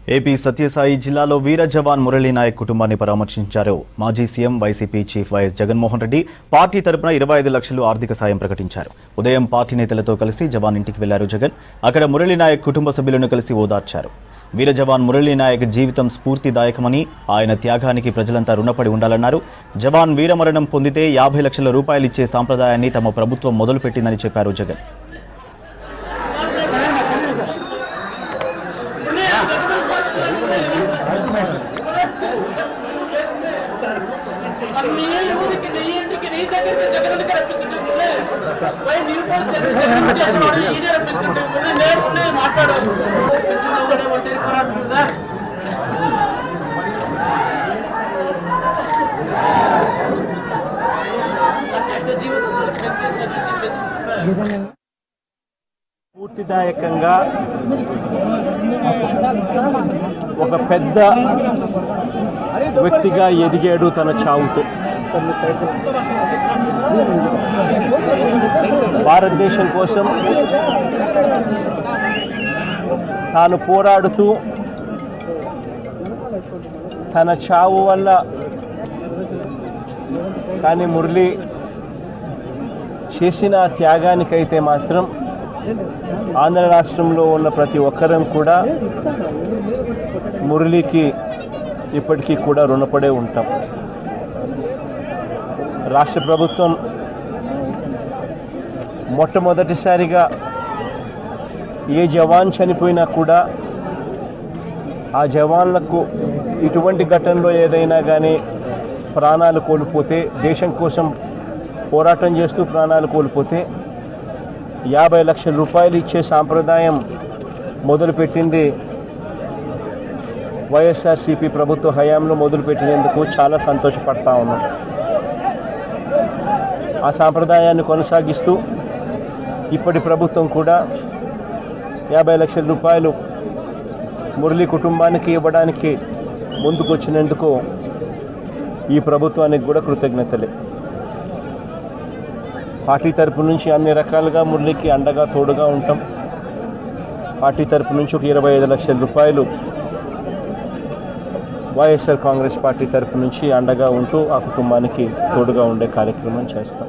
AP Sathya Sai జిల్లాలో వీర జవాన్ మురళీ నాయక్ కుటుంబాన్ని పరామర్శించారు. మాజీ CM YCP chief YS Jaganmohan Reddy party తరపున 25 లక్షలు ఆర్థిక సాయం ప్రకటించారు. ఉదయం పార్టీ నేతలతో కలిసి జవాన్ ఇంటికి వెళ్లారు జగన్. అక్కడ మురళీ నాయక్ కుటుంబ సభ్యులను కలిసి ఓదార్చారు. వీర జవాన్ మురళీ నాయక్ జీవితం స్ఫూర్తిదాయకమని, ఆయన త్యాగానికి ప్రజలంతా రుణపడి ఉండాలన్నారు. జవాన్ వీరమరణం పొందితే 50 లక్షల రూపాయలు ఇచ్చే సాంప్రదాయాన్ని తమ ప్రభుత్వం మొదలుపెట్టిందని చెప్పారు జగన్. స్ఫూర్తిదాయకంగా ఒక పెద్ద వ్యక్తిగా ఎదిగాడు తన చావుతో. భారతదేశం కోసం తాను పోరాడుతూ తన చావు వల్ల కానీ మురళి చేసిన త్యాగానికైతే మాత్రం ఆంధ్ర రాష్ట్రంలో ఉన్న ప్రతి ఒక్కరం కూడా మురళికి ఇప్పటికీ కూడా రుణపడే ఉంటాం. రాష్ట్ర ప్రభుత్వం మొట్టమొదటిసారిగా ఏ జవాన్ చనిపోయినా కూడా ఆ జవాన్లకు ఇటువంటి ఘటనలో ఏదైనా కానీ ప్రాణాలు కోల్పోతే, దేశం కోసం పోరాటం చేస్తూ ప్రాణాలు కోల్పోతే 50 లక్షల రూపాయలు ఇచ్చే సాంప్రదాయం మొదలుపెట్టింది వైఎస్ఆర్సీపీ ప్రభుత్వ హయాంలో మొదలుపెట్టినందుకు చాలా సంతోషపడతా ఉన్నాం. ఆ సాంప్రదాయాన్ని కొనసాగిస్తూ ఇప్పటి ప్రభుత్వం కూడా 50 లక్షల రూపాయలు మురళి కుటుంబానికి ఇవ్వడానికి ముందుకొచ్చినందుకు ఈ ప్రభుత్వానికి కూడా కృతజ్ఞతలే. పార్టీ తరపు నుంచి అన్ని రకాలుగా మురళికి అండగా తోడుగా ఉంటాం. పార్టీ తరపు నుంచి ఒక 25 లక్షల రూపాయలు వైఎస్ఆర్ కాంగ్రెస్ పార్టీ తరపు నుంచి అండగా ఉంటూ ఆ కుటుంబానికి తోడుగా ఉండే కార్యక్రమం చేస్తాం.